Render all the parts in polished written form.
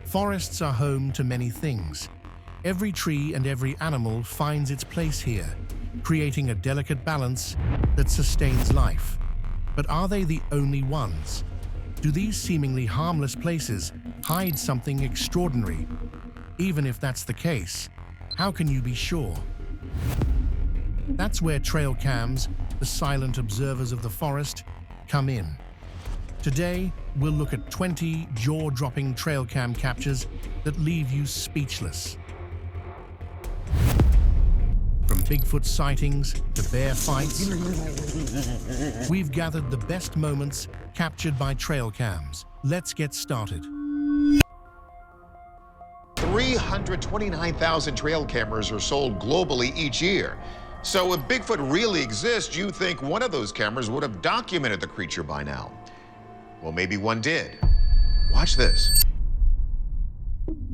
Forests are home to many things. Every tree and every animal finds its place here, creating a delicate balance that sustains life. But are they the only ones? Do these seemingly harmless places hide something extraordinary? Even if that's the case, how can you be sure? That's where trail cams, the silent observers of the forest, come in. Today, we'll look at 20 jaw-dropping trail cam captures that leave you speechless. From Bigfoot sightings to bear fights, we've gathered the best moments captured by trail cams. Let's get started. 329,000 trail cameras are sold globally each year. So if Bigfoot really exists, you think one of those cameras would have documented the creature by now. Well, maybe one did. Watch this.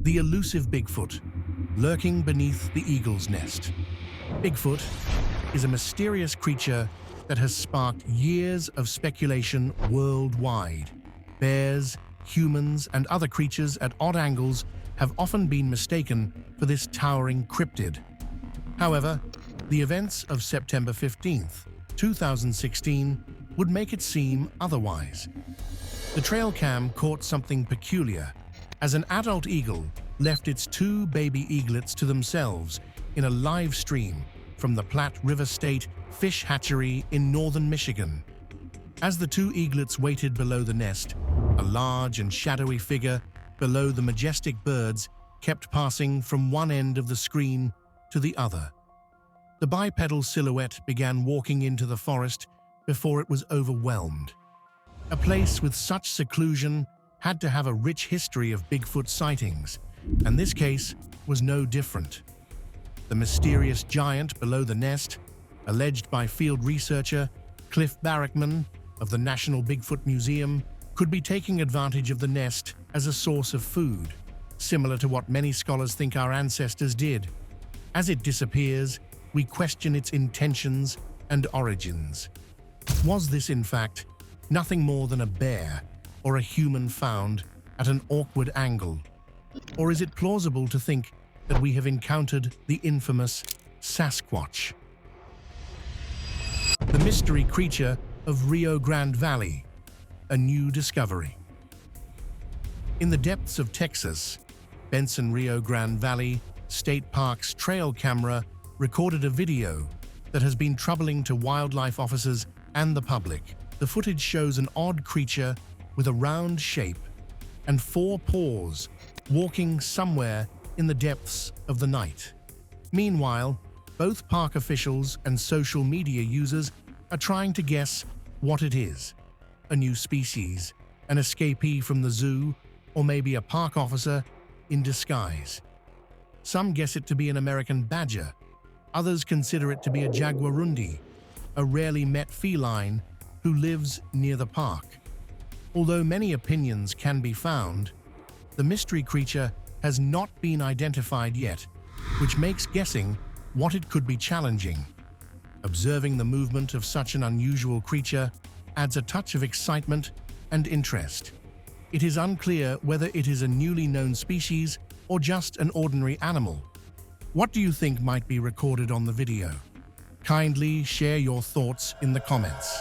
The elusive Bigfoot, lurking beneath the eagle's nest. Bigfoot is a mysterious creature that has sparked years of speculation worldwide. Bears, humans, and other creatures at odd angles have often been mistaken for this towering cryptid. However, the events of September 15th, 2016 would make it seem otherwise. The trail cam caught something peculiar as an adult eagle left its two baby eaglets to themselves in a live stream from the Platte River State Fish Hatchery in northern Michigan. As the two eaglets waited below the nest, a large and shadowy figure below the majestic birds kept passing from one end of the screen to the other. The bipedal silhouette began walking into the forest before it was overwhelmed. A place with such seclusion had to have a rich history of Bigfoot sightings, and this case was no different. The mysterious giant below the nest, alleged by field researcher Cliff Barrickman of the National Bigfoot Museum, could be taking advantage of the nest as a source of food, similar to what many scholars think our ancestors did. As it disappears, we question its intentions and origins. Was this, in fact, nothing more than a bear or a human found at an awkward angle? Or is it plausible to think that we have encountered the infamous Sasquatch? The mystery creature of Rio Grande Valley, a new discovery. In the depths of Texas, Benson Rio Grande Valley State Park's trail camera recorded a video that has been troubling to wildlife officers and the public. The footage shows an odd creature with a round shape and four paws walking somewhere in the depths of the night. Meanwhile, both park officials and social media users are trying to guess what it is: a new species, an escapee from the zoo, or maybe a park officer in disguise. Some guess it to be an American badger. Others consider it to be a jaguarundi, a rarely met feline who lives near the park. Although many opinions can be found, the mystery creature has not been identified yet, which makes guessing what it could be challenging. Observing the movement of such an unusual creature adds a touch of excitement and interest. It is unclear whether it is a newly known species or just an ordinary animal. What do you think might be recorded on the video? Kindly share your thoughts in the comments.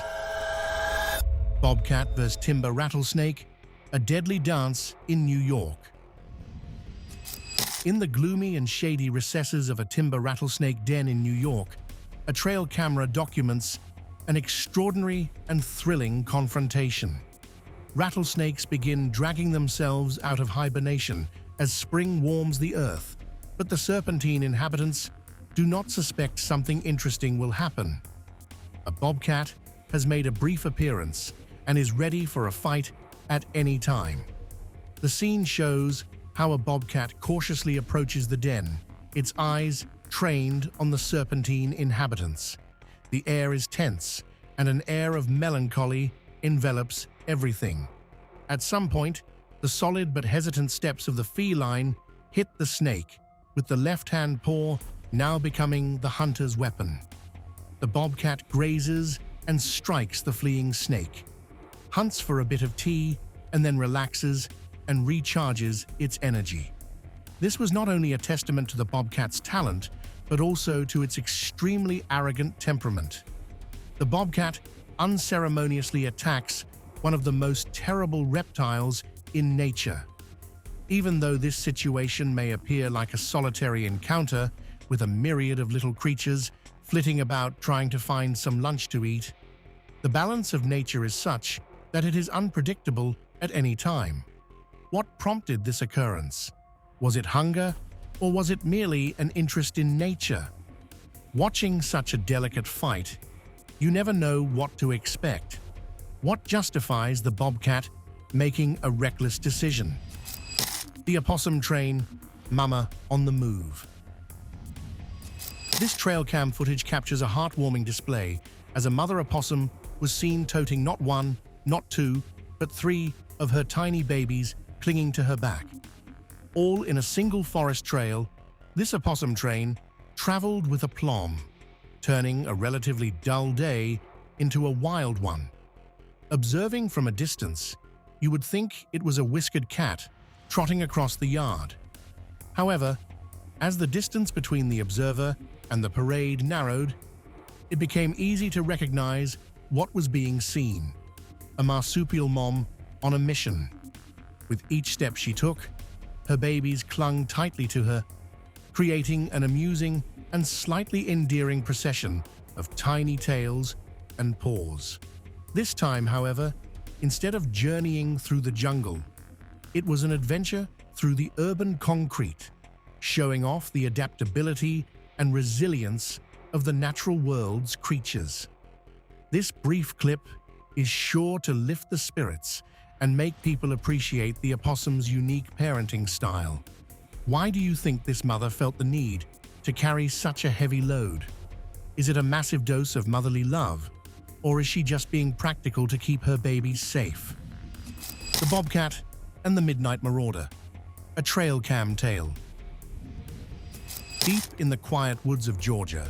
Bobcat vs. Timber Rattlesnake, a deadly dance in New York. In the gloomy and shady recesses of a timber rattlesnake den in New York, a trail camera documents an extraordinary and thrilling confrontation. Rattlesnakes begin dragging themselves out of hibernation as spring warms the earth, but the serpentine inhabitants do not suspect something interesting will happen. A bobcat has made a brief appearance and is ready for a fight at any time. The scene shows how a bobcat cautiously approaches the den, its eyes trained on the serpentine inhabitants. The air is tense, and an air of melancholy envelops everything. At some point, the solid but hesitant steps of the feline hit the snake, with the left-hand paw now becoming the hunter's weapon. The bobcat grazes and strikes the fleeing snake, hunts for a bit of tea, and then relaxes and recharges its energy. This was not only a testament to the bobcat's talent, but also to its extremely arrogant temperament. The bobcat unceremoniously attacks one of the most terrible reptiles in nature. Even though this situation may appear like a solitary encounter with a myriad of little creatures flitting about trying to find some lunch to eat, the balance of nature is such that it is unpredictable at any time. What prompted this occurrence? Was it hunger, or was it merely an interest in nature? Watching such a delicate fight, you never know what to expect. What justifies the bobcat making a reckless decision? The opossum train, Mama on the move. This trail cam footage captures a heartwarming display as a mother opossum was seen toting not one, not two, but three of her tiny babies clinging to her back. All in a single forest trail, this opossum train traveled with aplomb, turning a relatively dull day into a wild one. Observing from a distance, you would think it was a whiskered cat trotting across the yard. However, as the distance between the observer and the parade narrowed, it became easy to recognize what was being seen: a marsupial mom on a mission. With each step she took, her babies clung tightly to her, creating an amusing and slightly endearing procession of tiny tails and paws. This time, however, instead of journeying through the jungle, it was an adventure through the urban concrete, showing off the adaptability and resilience of the natural world's creatures. This brief clip is sure to lift the spirits and make people appreciate the opossum's unique parenting style. Why do you think this mother felt the need to carry such a heavy load? Is it a massive dose of motherly love, or is she just being practical to keep her babies safe? The Bobcat and the Midnight Marauder, a trail cam tale. Deep in the quiet woods of Georgia,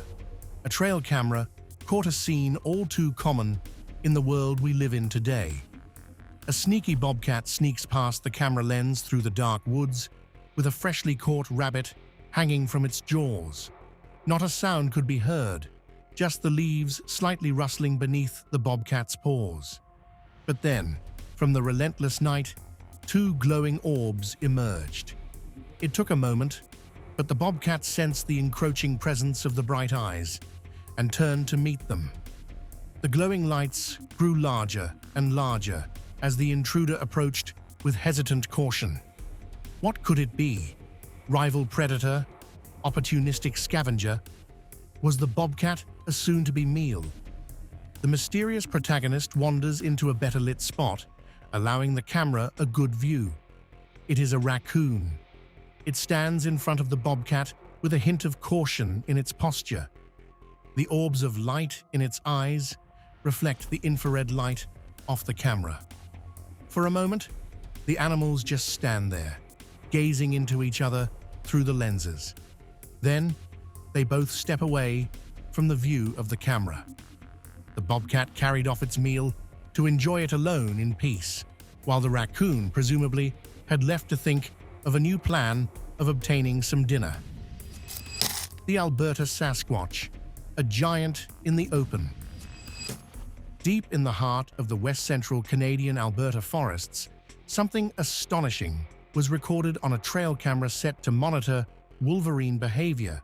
a trail camera caught a scene all too common in the world we live in today. A sneaky bobcat sneaks past the camera lens through the dark woods with a freshly caught rabbit hanging from its jaws. Not a sound could be heard, just the leaves slightly rustling beneath the bobcat's paws. But then, from the relentless night, two glowing orbs emerged. It took a moment, but the bobcat sensed the encroaching presence of the bright eyes and turned to meet them. The glowing lights grew larger and larger as the intruder approached with hesitant caution. What could it be? Rival predator? Opportunistic scavenger? Was the bobcat a soon-to-be meal? The mysterious protagonist wanders into a better-lit spot, allowing the camera a good view. It is a raccoon. It stands in front of the bobcat with a hint of caution in its posture. The orbs of light in its eyes reflect the infrared light off the camera. For a moment, the animals just stand there, gazing into each other through the lenses. Then, they both step away from the view of the camera. The bobcat carried off its meal to enjoy it alone in peace, while the raccoon presumably had left to think of a new plan of obtaining some dinner. The Alberta Sasquatch, a giant in the open. Deep in the heart of the west-central Canadian Alberta forests, something astonishing was recorded on a trail camera set to monitor wolverine behavior.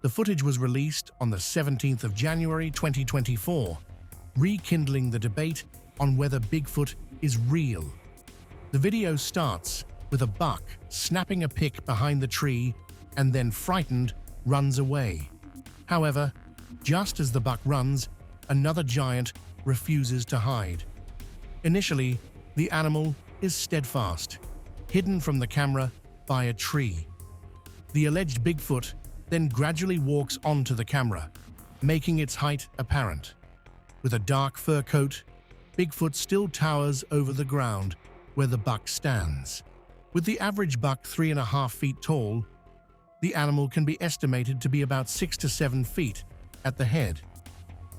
The footage was released on the 17th of January 2024, rekindling the debate on whether Bigfoot is real. The video starts with a buck snapping a pic behind the tree and then, frightened, runs away. However, just as the buck runs, another giant refuses to hide. Initially, the animal is steadfast, hidden from the camera by a tree. The alleged Bigfoot then gradually walks onto the camera, making its height apparent. With a dark fur coat, Bigfoot still towers over the ground where the buck stands. With the average buck 3.5 feet tall, The animal can be estimated to be about 6 to 7 feet at the head.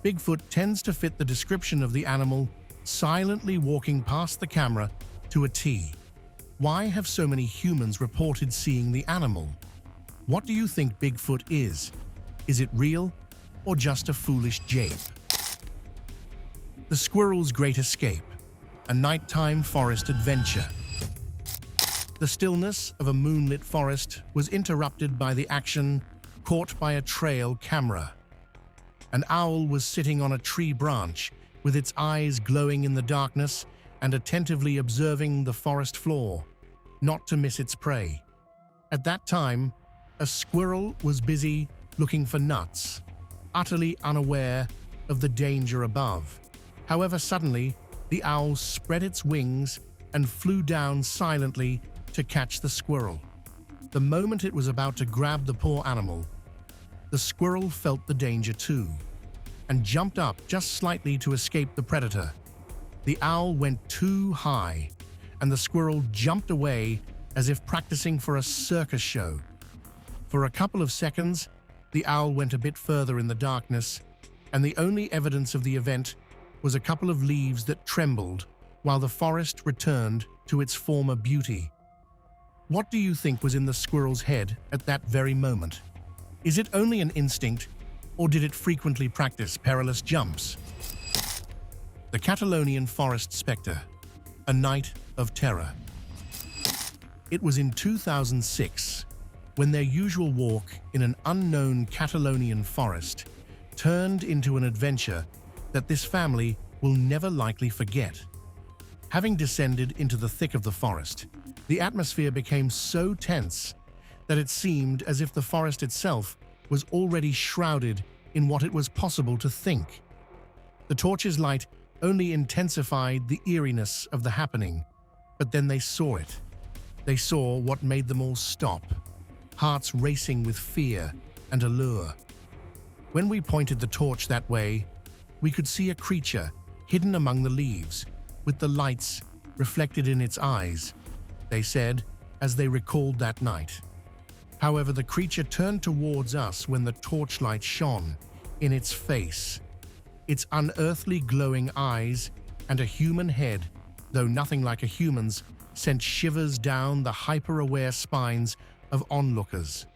Bigfoot tends to fit the description of the animal silently walking past the camera to a T. Why have so many humans reported seeing the animal? What do you think Bigfoot is? Is it real or just a foolish jape? The Squirrels' Great Escape, a nighttime forest adventure. The stillness of a moonlit forest was interrupted by the action caught by a trail camera. An owl was sitting on a tree branch with its eyes glowing in the darkness and attentively observing the forest floor, not to miss its prey. At that time, a squirrel was busy looking for nuts, utterly unaware of the danger above. However, suddenly, the owl spread its wings and flew down silently to catch the squirrel. The moment it was about to grab the poor animal, the squirrel felt the danger too, and jumped up just slightly to escape the predator. The owl went too high, and the squirrel jumped away as if practicing for a circus show. For a couple of seconds, the owl went a bit further in the darkness, and the only evidence of the event was a couple of leaves that trembled while the forest returned to its former beauty. What do you think was in the squirrel's head at that very moment? Is it only an instinct, or did it frequently practice perilous jumps? The Catalonian Forest Spectre, a night of terror. It was in 2006 when their usual walk in an unknown Catalonian forest turned into an adventure that this family will never likely forget. Having descended into the thick of the forest, the atmosphere became so tense that it seemed as if the forest itself was already shrouded in what it was possible to think. The torch's light only intensified the eeriness of the happening, but then they saw it. They saw what made them all stop, hearts racing with fear and allure. When we pointed the torch that way, we could see a creature hidden among the leaves, with the lights reflected in its eyes, they said as they recalled that night. However, the creature turned towards us when the torchlight shone in its face. Its unearthly glowing eyes and a human head, though nothing like a human's, sent shivers down the hyper-aware spines of onlookers.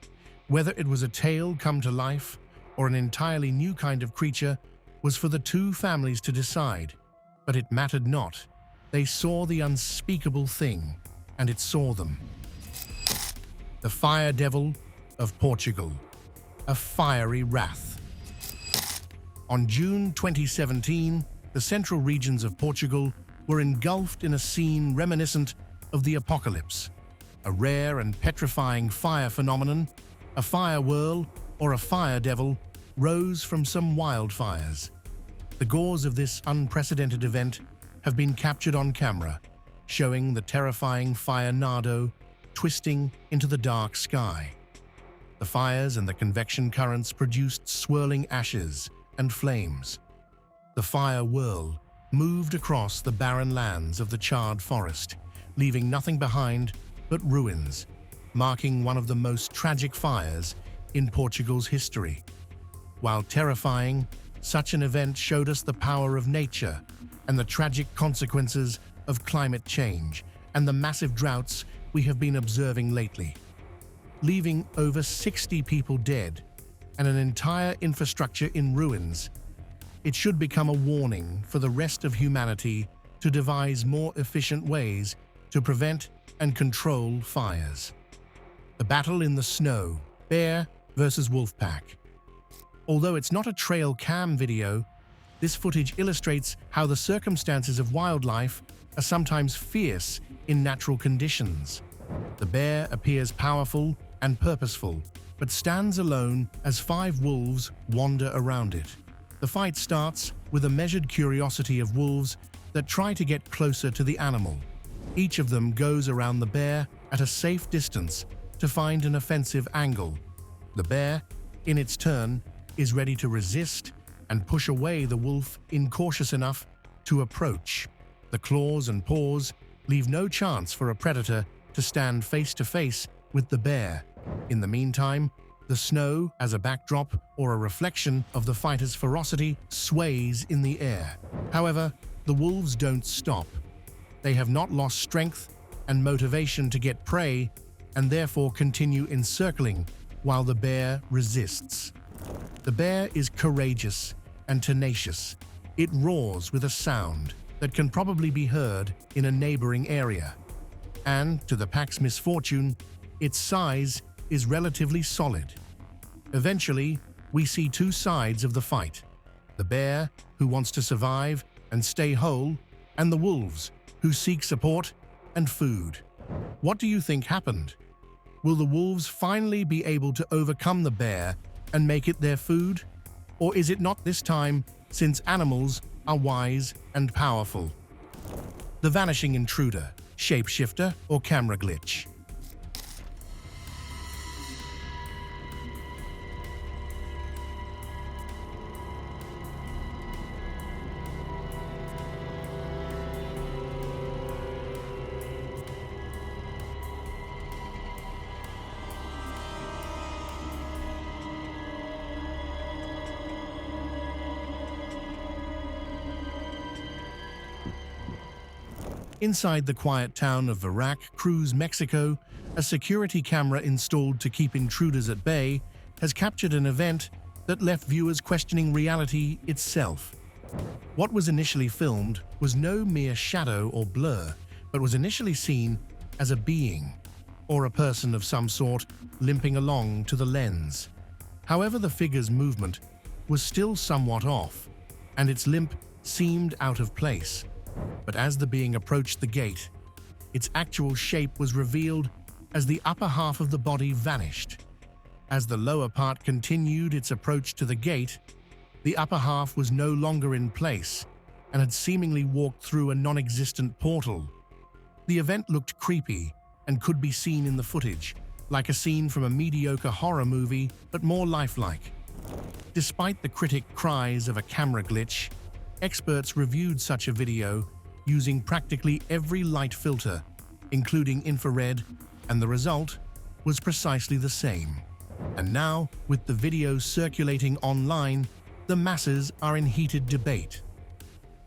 Whether it was a tale come to life or an entirely new kind of creature was for the two families to decide, but it mattered not. They saw the unspeakable thing, and it saw them. The Fire Devil of Portugal, a fiery wrath. On June 2017, the central regions of Portugal were engulfed in a scene reminiscent of the apocalypse. A rare and petrifying fire phenomenon, a fire whirl or a fire devil, rose from some wildfires. The gores of this unprecedented event have been captured on camera, showing the terrifying fire nardo twisting into the dark sky. The fires and the convection currents produced swirling ashes and flames. The fire whirl moved across the barren lands of the charred forest, leaving nothing behind but ruins, marking one of the most tragic fires in Portugal's history. While terrifying, such an event showed us the power of nature and the tragic consequences of climate change and the massive droughts we have been observing lately, leaving over 60 people dead and an entire infrastructure in ruins. It should become a warning for the rest of humanity to devise more efficient ways to prevent and control fires. The battle in the snow, bear versus wolf pack. Although it's not a trail cam video, this footage illustrates how the circumstances of wildlife are sometimes fierce in natural conditions. The bear appears powerful and purposeful, but stands alone as 5 wolves wander around it. The fight starts with a measured curiosity of wolves that try to get closer to the animal. Each of them goes around the bear at a safe distance to find an offensive angle. The bear, in its turn, is ready to resist and push away the wolf incautious enough to approach. The claws and paws leave no chance for a predator to stand face to face with the bear. In the meantime, the snow, as a backdrop or a reflection of the fighter's ferocity, sways in the air. However, the wolves don't stop. They have not lost strength and motivation to get prey, and therefore continue encircling while the bear resists. The bear is courageous and tenacious. It roars with a sound that can probably be heard in a neighboring area. And, to the pack's misfortune, its size is relatively solid. Eventually, we see two sides of the fight: the bear, who wants to survive and stay whole, and the wolves, who seek support and food. What do you think happened? Will the wolves finally be able to overcome the bear and make it their food? Or is it not this time, since animals are wise and powerful? The Vanishing Intruder, shapeshifter, or camera glitch? Inside the quiet town of Veracruz, Mexico, a security camera installed to keep intruders at bay has captured an event that left viewers questioning reality itself. What was initially filmed was no mere shadow or blur, but was initially seen as a being, or a person of some sort, limping along to the lens. However, the figure's movement was still somewhat off, and its limp seemed out of place. But as the being approached the gate, its actual shape was revealed as the upper half of the body vanished. As the lower part continued its approach to the gate, the upper half was no longer in place and had seemingly walked through a non-existent portal. The event looked creepy and could be seen in the footage, like a scene from a mediocre horror movie, but more lifelike. Despite the critic cries of a camera glitch, experts reviewed such a video using practically every light filter, including infrared, and the result was precisely the same. And now, with the video circulating online, the masses are in heated debate.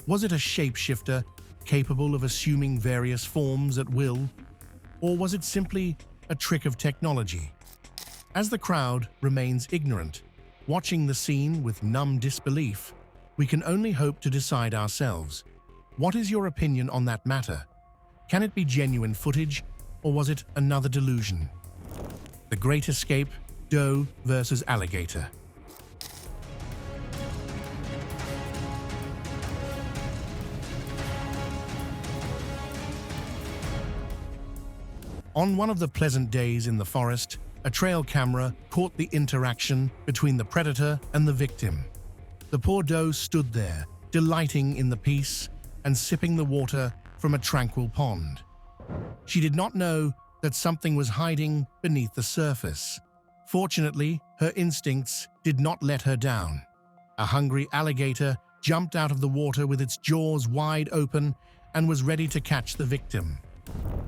Was it a shapeshifter capable of assuming various forms at will, or was it simply a trick of technology? As the crowd remains ignorant, watching the scene with numb disbelief, we can only hope to decide ourselves. What is your opinion on that matter? Can it be genuine footage, or was it another delusion? The Great Escape, Doe versus Alligator. On one of the pleasant days in the forest, a trail camera caught the interaction between the predator and the victim. The poor doe stood there, delighting in the peace and sipping the water from a tranquil pond. She did not know that something was hiding beneath the surface. Fortunately, her instincts did not let her down. A hungry alligator jumped out of the water with its jaws wide open and was ready to catch the victim.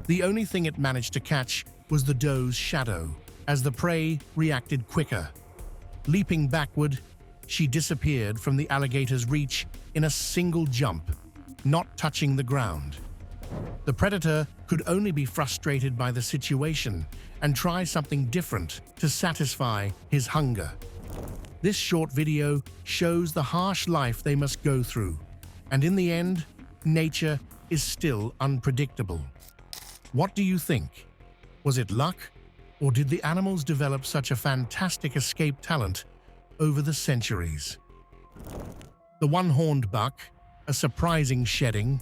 The only thing it managed to catch was the doe's shadow, as the prey reacted quicker. Leaping backward, she disappeared from the alligator's reach in a single jump, not touching the ground. The predator could only be frustrated by the situation and try something different to satisfy his hunger. This short video shows the harsh life they must go through, and in the end, nature is still unpredictable. What do you think? Was it luck, or did the animals develop such a fantastic escape talent over the centuries? The One-Horned Buck, a surprising shedding.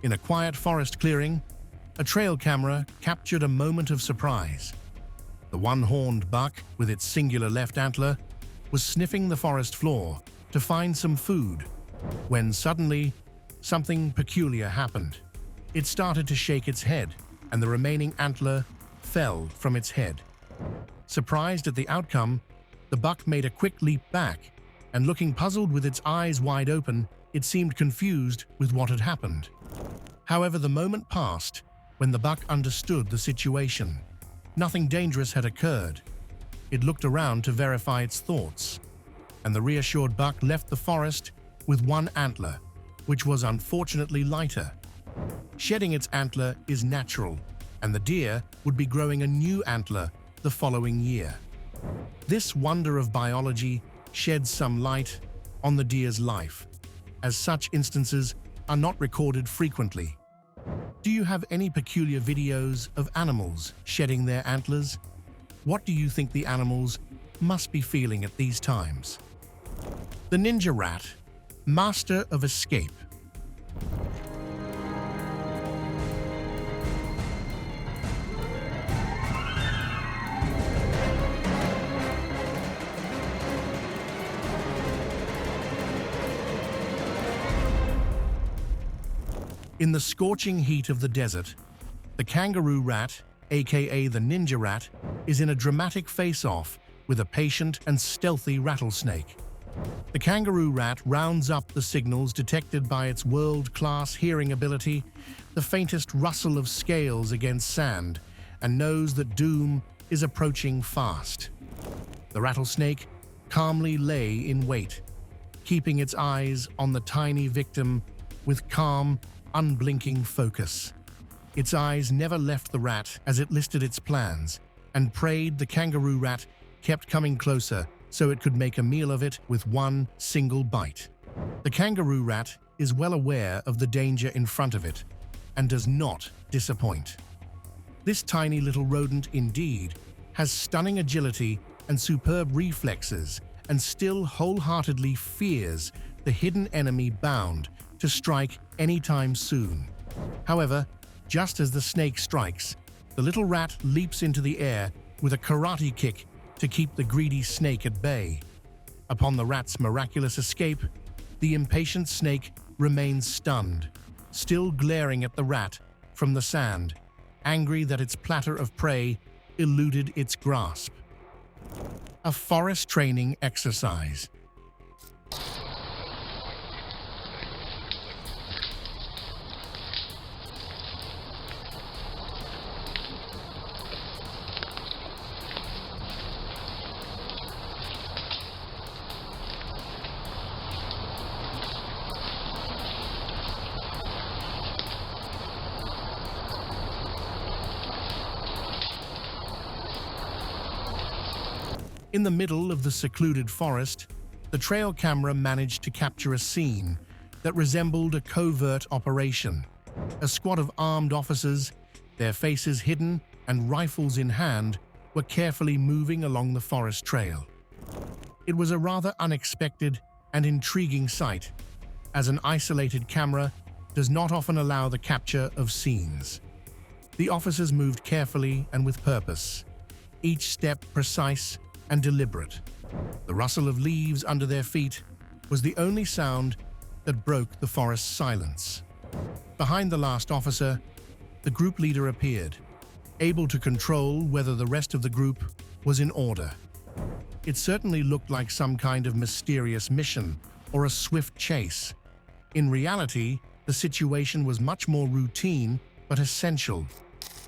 In a quiet forest clearing, a trail camera captured a moment of surprise. The one-horned buck, with its singular left antler, was sniffing the forest floor to find some food, when suddenly, something peculiar happened. It started to shake its head, and the remaining antler fell from its head. Surprised at the outcome, the buck made a quick leap back and looking puzzled with its eyes wide open, it seemed confused with what had happened. However, the moment passed when the buck understood the situation. Nothing dangerous had occurred. It looked around to verify its thoughts, and the reassured buck left the forest with one antler, which was unfortunately lighter. Shedding its antler is natural, and the deer would be growing a new antler the following year. This wonder of biology sheds some light on the deer's life, as such instances are not recorded frequently. Do you have any peculiar videos of animals shedding their antlers? What do you think the animals must be feeling at these times? The ninja rat, master of escape. In the scorching heat of the desert, the kangaroo rat, aka the ninja rat, is in a dramatic face-off with a patient and stealthy rattlesnake. The kangaroo rat rounds up the signals detected by its world-class hearing ability, the faintest rustle of scales against sand, and knows that doom is approaching fast. The rattlesnake calmly lay in wait, keeping its eyes on the tiny victim with calm, unblinking focus. Its eyes never left the rat as it listed its plans, and prayed the kangaroo rat kept coming closer so it could make a meal of it with one single bite. The kangaroo rat is well aware of the danger in front of it and does not disappoint. This tiny little rodent indeed has stunning agility and superb reflexes, and still wholeheartedly fears the hidden enemy bound to strike anytime soon. However, just as the snake strikes, the little rat leaps into the air with a karate kick to keep the greedy snake at bay. Upon the rat's miraculous escape, the impatient snake remains stunned, still glaring at the rat from the sand, angry that its platter of prey eluded its grasp. A forest training exercise. In the middle of the secluded forest, the trail camera managed to capture a scene that resembled a covert operation. A squad of armed officers, their faces hidden and rifles in hand, were carefully moving along the forest trail. It was a rather unexpected and intriguing sight, as an isolated camera does not often allow the capture of scenes. The officers moved carefully and with purpose, each step precise and deliberate. The rustle of leaves under their feet was the only sound that broke the forest's silence. Behind the last officer, the group leader appeared, able to control whether the rest of the group was in order. It certainly looked like some kind of mysterious mission or a swift chase. In reality, the situation was much more routine but essential.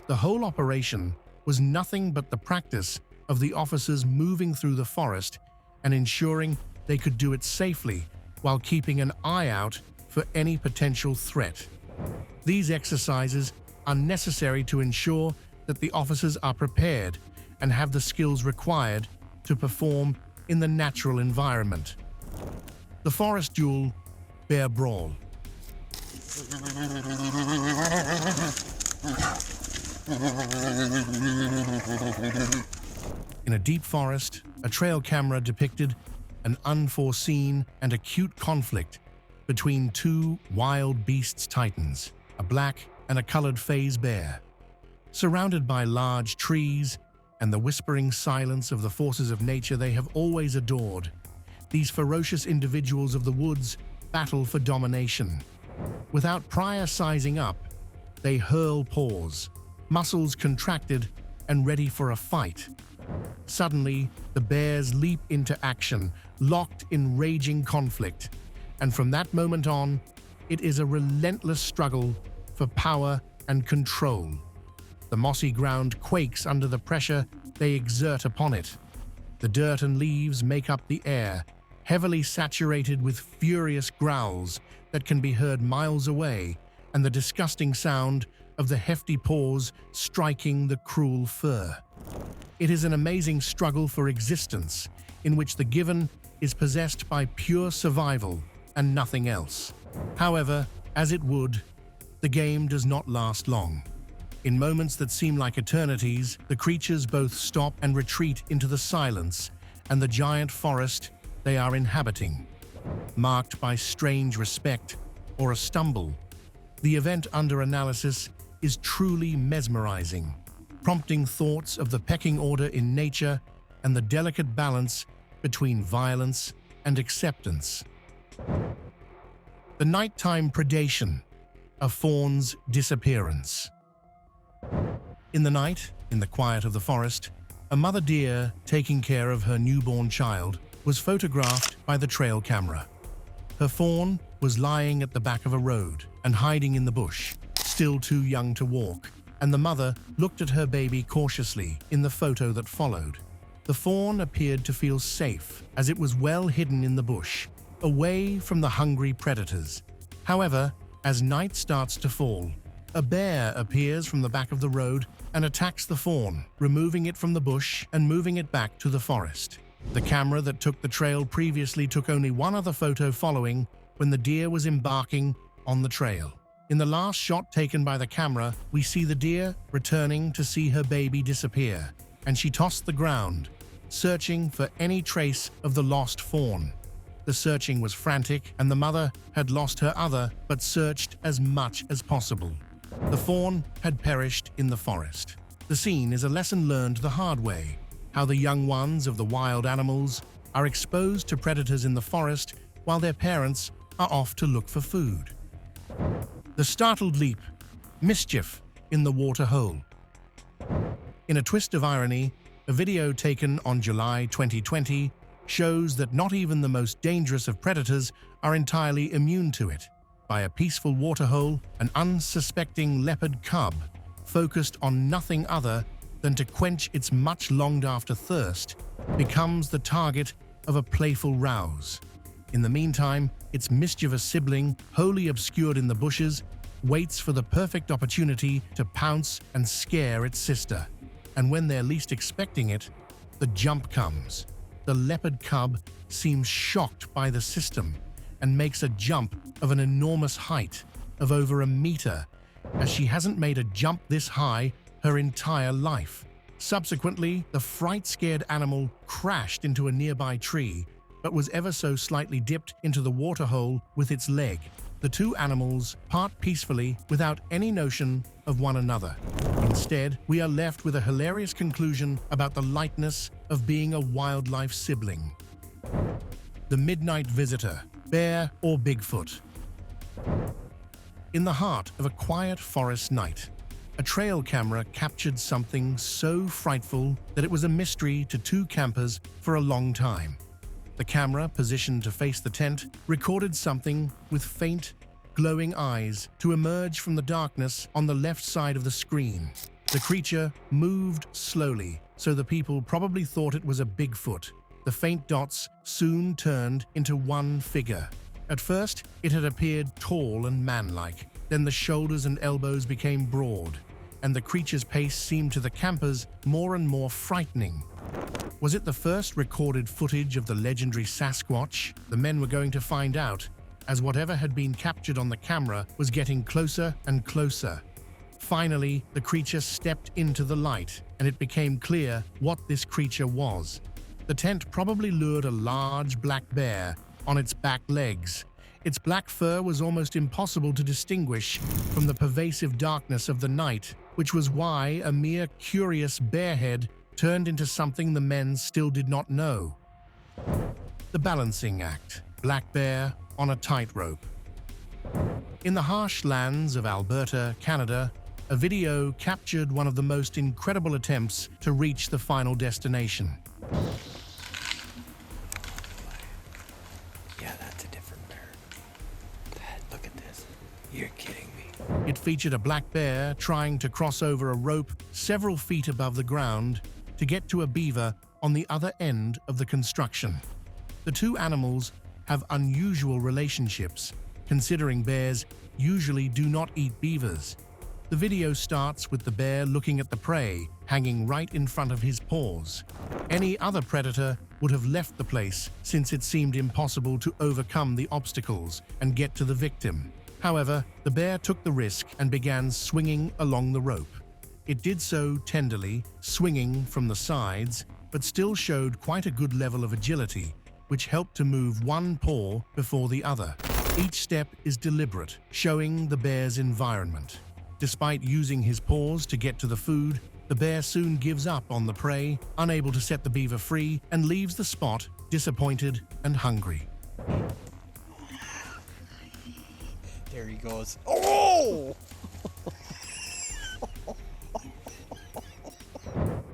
The whole operation was nothing but the practice of the officers moving through the forest and ensuring they could do it safely while keeping an eye out for any potential threat. These exercises are necessary to ensure that the officers are prepared and have the skills required to perform in the natural environment. The forest duel, bear brawl. In a deep forest, a trail camera depicted an unforeseen and acute conflict between two wild beasts titans, a black and a colored phase bear. Surrounded by large trees and the whispering silence of the forces of nature they have always adored, these ferocious individuals of the woods battle for domination. Without prior sizing up, they hurl paws, muscles contracted and ready for a fight. Suddenly, the bears leap into action, locked in raging conflict. And from that moment on, it is a relentless struggle for power and control. The mossy ground quakes under the pressure they exert upon it. The dirt and leaves make up the air, heavily saturated with furious growls that can be heard miles away, and the disgusting sound of the hefty paws striking the cruel fur. It is an amazing struggle for existence, in which the given is possessed by pure survival and nothing else. However, as it would, the game does not last long. In moments that seem like eternities, the creatures both stop and retreat into the silence and the giant forest they are inhabiting. Marked by strange respect or a stumble, the event under analysis is truly mesmerizing, prompting thoughts of the pecking order in nature and the delicate balance between violence and acceptance. The Nighttime Predation, a fawn's disappearance. In the night, in the quiet of the forest, a mother deer taking care of her newborn child was photographed by the trail camera. Her fawn was lying at the back of a road and hiding in the bush, still too young to walk, and the mother looked at her baby cautiously in the photo that followed. The fawn appeared to feel safe as it was well hidden in the bush, away from the hungry predators. However, as night starts to fall, a bear appears from the back of the road and attacks the fawn, removing it from the bush and moving it back to the forest. The camera that took the trail previously took only one other photo following when the deer was embarking on the trail. In the last shot taken by the camera, we see the deer returning to see her baby disappear, and she tossed the ground, searching for any trace of the lost fawn. The searching was frantic, and the mother had lost her other, but searched as much as possible. The fawn had perished in the forest. The scene is a lesson learned the hard way, how the young ones of the wild animals are exposed to predators in the forest while their parents are off to look for food. The startled leap, mischief in the water hole. In a twist of irony, a video taken on July 2020 shows that not even the most dangerous of predators are entirely immune to it. By a peaceful waterhole, an unsuspecting leopard cub, focused on nothing other than to quench its much-longed-after thirst, becomes the target of a playful rouse. In the meantime, its mischievous sibling, wholly obscured in the bushes, waits for the perfect opportunity to pounce and scare its sister. And when they're least expecting it, the jump comes. The leopard cub seems shocked by the system and makes a jump of an enormous height of over a meter, as she hasn't made a jump this high her entire life. Subsequently, the fright-scared animal crashed into a nearby tree, but was ever so slightly dipped into the waterhole with its leg. The two animals part peacefully without any notion of one another. Instead, we are left with a hilarious conclusion about the lightness of being a wildlife sibling. The Midnight Visitor, Bear or Bigfoot. In the heart of a quiet forest night, a trail camera captured something so frightful that it was a mystery to two campers for a long time. The camera, positioned to face the tent, recorded something with faint, glowing eyes to emerge from the darkness on the left side of the screen. The creature moved slowly, so the people probably thought it was a Bigfoot. The faint dots soon turned into one figure. At first, it had appeared tall and manlike. Then the shoulders and elbows became broad, and the creature's pace seemed to the campers more and more frightening. Was it the first recorded footage of the legendary Sasquatch? The men were going to find out, as whatever had been captured on the camera was getting closer and closer. Finally, the creature stepped into the light, and it became clear what this creature was. The tent probably lured a large black bear on its back legs. Its black fur was almost impossible to distinguish from the pervasive darkness of the night, which was why a mere curious bear head turned into something the men still did not know. The balancing act. Black bear on a tightrope. In the harsh lands of Alberta, Canada, A video captured one of the most incredible attempts to reach the final destination. Yeah, that's a different bear. Dad, look at this. You're kidding me. It featured a black bear trying to cross over a rope several feet above the ground to get to a beaver on the other end of the construction. The two animals have unusual relationships, considering bears usually do not eat beavers. The video starts with the bear looking at the prey hanging right in front of his paws. Any other predator would have left the place since it seemed impossible to overcome the obstacles and get to the victim. However, the bear took the risk and began swinging along the rope. It did so tenderly, swinging from the sides, but still showed quite a good level of agility, which helped to move one paw before the other. Each step is deliberate, showing the bear's environment. Despite using his paws to get to the food, the bear soon gives up on the prey, unable to set the beaver free, and leaves the spot disappointed and hungry. There he goes. Oh!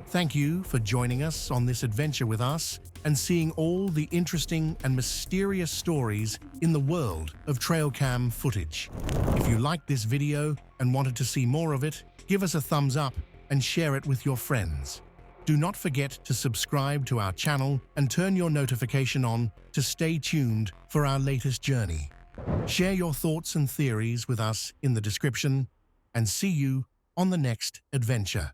Thank you for joining us on this adventure with us and seeing all the interesting and mysterious stories in the world of trail cam footage. If you liked this video and wanted to see more of it, give us a thumbs up and share it with your friends. Do not forget to subscribe to our channel and turn your notification on to stay tuned for our latest journey. Share your thoughts and theories with us in the description, and see you on the next adventure.